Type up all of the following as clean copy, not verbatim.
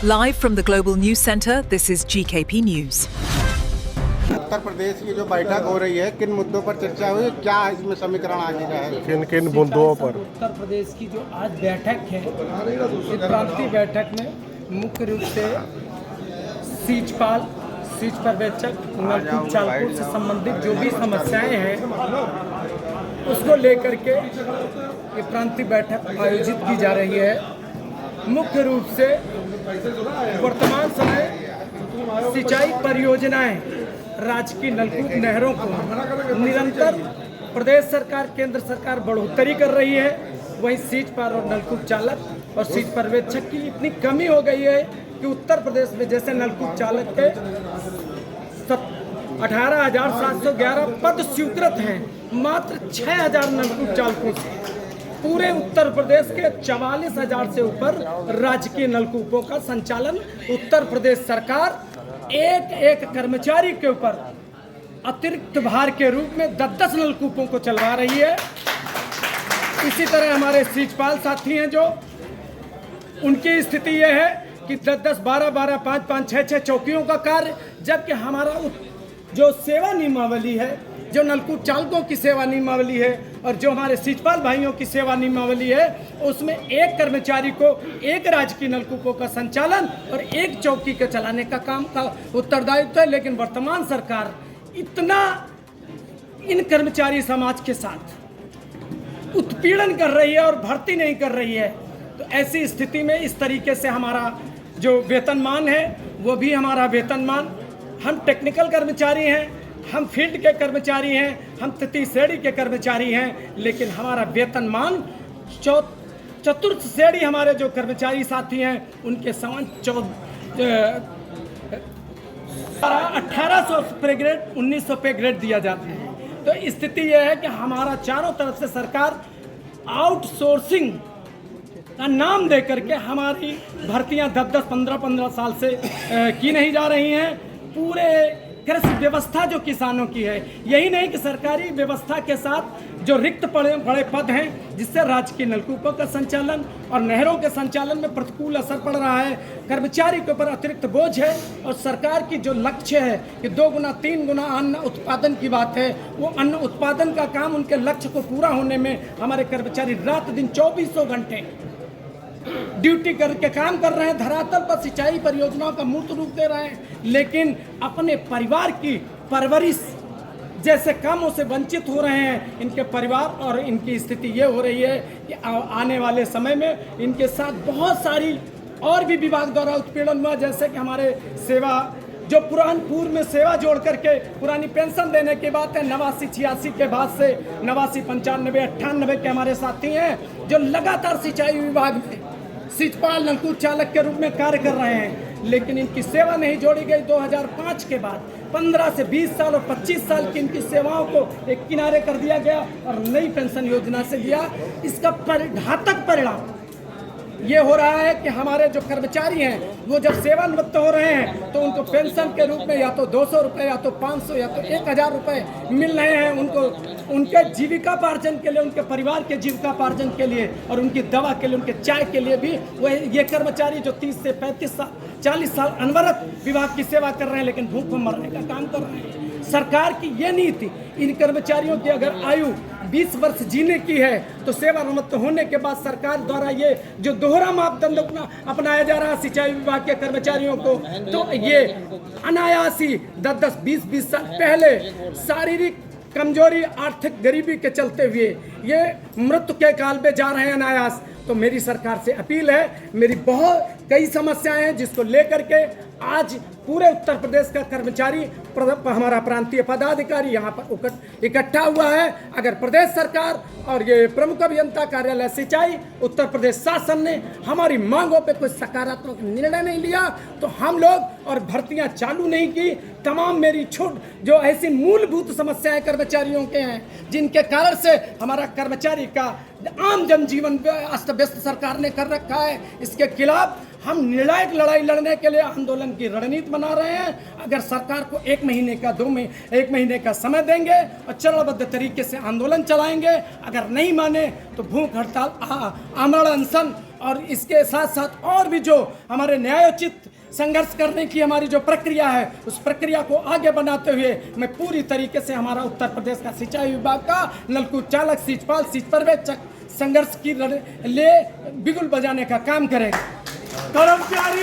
Live from the Global News Centre, this is GKP News. Uttar Pradesh की जो बैठक हो रही है, किन मुद्दों पर चर्चा हुई, क्या इसमें समीकरण आगे का है? किन किन मुद्दों पर? उत्तर प्रदेश की जो आज बैठक है, इस प्रांतीय बैठक में मुख्य रूप से सीजपाल, सीज पर्यवेक्षक, नलकूप चालकों से संबंधित जो भी समस्याएं हैं उसको लेकर के ये प्रांतीय बैठक आयोजित की जा रही है। मुख्य रूप से वर्तमान समय सिंचाई परियोजनाएं, राजकीय नलकूप नहरों को निरंतर प्रदेश सरकार, केंद्र सरकार बढ़ोतरी कर रही है। वहीं सीज पार और नलकूप चालक और सीज पर्यवेक्षक की इतनी कमी हो गई है कि उत्तर प्रदेश में जैसे नलकूप चालक के 18,711 पद स्वीकृत हैं, मात्र 6,000 नलकूप चालकों से पूरे उत्तर प्रदेश के 44,000 से ऊपर राजकीय नलकूपों का संचालन उत्तर प्रदेश सरकार एक एक कर्मचारी के ऊपर अतिरिक्त भार के रूप में 10-10 नलकूपों को चलवा रही है। इसी तरह हमारे सीजपाल साथी हैं जो उनकी स्थिति यह है कि 10-10, 12-12, 5-5, 6-6 चौकियों का कार्य, जबकि हमारा जो सेवा नियमावली है, जो नलकूप चालकों की सेवा नियमावली है और जो हमारे सीजपाल भाइयों की सेवा नियमावली है, उसमें एक कर्मचारी को एक राजकीय नलकूपों का संचालन और एक चौकी के चलाने का काम का उत्तरदायित्व है। लेकिन वर्तमान सरकार इतना इन कर्मचारी समाज के साथ उत्पीड़न कर रही है और भर्ती नहीं कर रही है, तो ऐसी स्थिति में इस तरीके से हमारा जो वेतनमान है वो भी हमारा वेतनमान, हम टेक्निकल कर्मचारी हैं, हम फील्ड के कर्मचारी हैं, हम तृतीय श्रेणी के कर्मचारी हैं, लेकिन हमारा वेतनमान चतुर्थ श्रेणी हमारे जो कर्मचारी साथी हैं उनके समान 1800 पे ग्रेड, 1900 पे ग्रेड दिया जाता है। तो स्थिति यह है कि हमारा चारों तरफ से सरकार आउटसोर्सिंग का नाम दे करके हमारी भर्तियां 10-10, 15-15 साल से की नहीं जा रही हैं। पूरे कृषि व्यवस्था जो किसानों की है, यही नहीं कि सरकारी व्यवस्था के साथ जो रिक्त पड़े बड़े पद हैं, जिससे राजकीय नलकूपों का संचालन और नहरों के संचालन में प्रतिकूल असर पड़ रहा है, कर्मचारी के ऊपर अतिरिक्त बोझ है। और सरकार की जो लक्ष्य है कि 2 गुना 3 गुना अन्न उत्पादन की बात है, वो अन्न उत्पादन का काम, उनके लक्ष्य को पूरा होने में हमारे कर्मचारी रात दिन 2400 घंटे ड्यूटी करके काम कर रहे हैं, धरातल पर सिंचाई परियोजनाओं का मूर्त रूप दे रहे हैं, लेकिन अपने परिवार की परवरिश जैसे कामों से वंचित हो रहे हैं इनके परिवार। और इनकी स्थिति ये हो रही है कि आने वाले समय में इनके साथ बहुत सारी और भी विभाग द्वारा उत्पीड़न हुआ, जैसे कि हमारे सेवा जो पूर्व में सेवा जोड़ करके पुरानी पेंशन देने की बात है, 89-86 के बाद से 89, 95, 98 के हमारे साथी हैं जो लगातार सिंचाई विभाग में सीजपाल, नलकूप चालक के रूप में कार्य कर रहे हैं, लेकिन इनकी सेवा नहीं जोड़ी गई। 2005 के बाद 15 से 20 साल और 25 साल की इनकी सेवाओं को एक किनारे कर दिया गया और नई पेंशन योजना से दिया। इसका घातक परिणाम ये हो रहा है कि हमारे जो कर्मचारी हैं वो जब सेवानिवृत्त हो रहे हैं तो उनको पेंशन के रूप में या तो 200 रुपये, या तो 500, या तो 1000 रुपये मिल रहे हैं। उनको उनके जीविकापार्जन के लिए, उनके परिवार के जीविकापार्जन के लिए और उनकी दवा के लिए, उनके चाय के लिए भी वो ये कर्मचारी जो 30 से 35 साल, 40 साल अनवरत विभाग की सेवा कर रहे हैं, लेकिन भूख मरने का काम कर रहे हैं। सरकार की ये नीति, इन कर्मचारियों की अगर आयु 20 वर्ष जीने की है तो सेवानिवृत्त होने के बाद सरकार द्वारा ये जो दोहरा मापदंड अपनाया जा रहा है सिंचाई विभाग के कर्मचारियों को, तो ये अनायासी 10-10, 20-20 साल पहले शारीरिक कमजोरी, आर्थिक गरीबी के चलते हुए ये मृत्यु के काल में जा रहे हैं अनायास। तो मेरी सरकार से अपील है, मेरी बहुत कई समस्याएं हैं जिसको लेकर के आज पूरे उत्तर प्रदेश का कर्मचारी, हमारा प्रांतीय पदाधिकारी यहाँ पर इकट्ठा हुआ है। अगर प्रदेश सरकार और ये प्रमुख अभियंता कार्यालय सिंचाई, उत्तर प्रदेश शासन ने हमारी मांगों पे कोई सकारात्मक निर्णय नहीं लिया तो हम लोग और भर्तियां चालू नहीं की, तमाम मेरी छूट जो ऐसी मूलभूत समस्याएं कर्मचारियों के हैं जिनके कारण से हमारा कर्मचारी का आम जनजीवन अस्त व्यस्त सरकार ने कर रखा है, इसके खिलाफ हम निर्णायक लड़ाई लड़ने के लिए आंदोलन की रणनीति बना रहे हैं। अगर सरकार को 1 महीने का 1 महीने का समय देंगे और चरणबद्ध तरीके से आंदोलन चलाएंगे, अगर नहीं माने तो भूख हड़ताल, आमरण अनशन और इसके साथ साथ और भी जो हमारे न्यायोचित संघर्ष करने की हमारी जो प्रक्रिया है, उस प्रक्रिया को आगे बनाते हुए मैं पूरी तरीके से हमारा उत्तर प्रदेश का सिंचाई विभाग का नलकूप चालक, सीचपाल, सीच पर्यवेक्षक संघर्ष की ले बिगुल बजाने का काम करेगा। कर्मचारी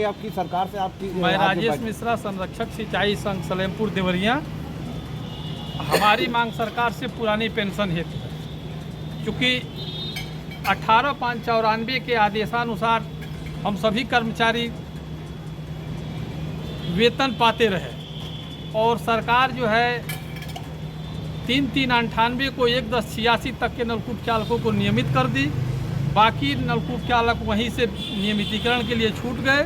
आपकी सरकार से आपकी मैं राजेश मिश्रा, संरक्षक सिंचाई संघ सलेमपुर देवरिया। हमारी मांग सरकार से पुरानी पेंशन हेतु है, क्योंकि 18/5/94 के आदेशानुसार हम सभी कर्मचारी वेतन पाते रहे और सरकार जो है 3/3/98 को 1/10/86 तक के नलकूप चालकों को नियमित कर दी। बाकी नलकूप चालक वहीं से नियमितीकरण के लिए छूट गए,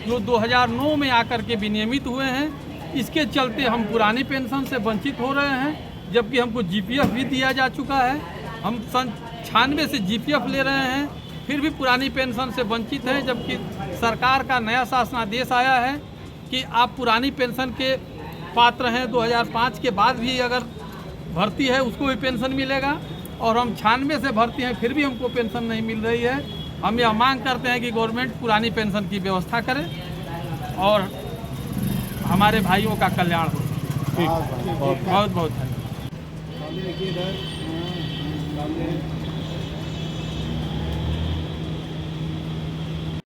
जो 2009 में आकर के विनियमित हुए हैं। इसके चलते हम पुरानी पेंशन से वंचित हो रहे हैं, जबकि हमको जीपीएफ भी दिया जा चुका है। हम सन 96 से जीपीएफ ले रहे हैं, फिर भी पुरानी पेंशन से वंचित हैं, जबकि सरकार का नया शासनादेश आया है कि आप पुरानी पेंशन के पात्र हैं। 2005 के बाद भी अगर भर्ती है उसको भी पेंशन मिलेगा, और हम 96 से भर्ती हैं फिर भी हमको पेंशन नहीं मिल रही है। हम यह मांग करते हैं कि गवर्नमेंट पुरानी पेंशन की व्यवस्था करे और हमारे भाइयों का कल्याण हो। बहुत बहुत धन्यवाद।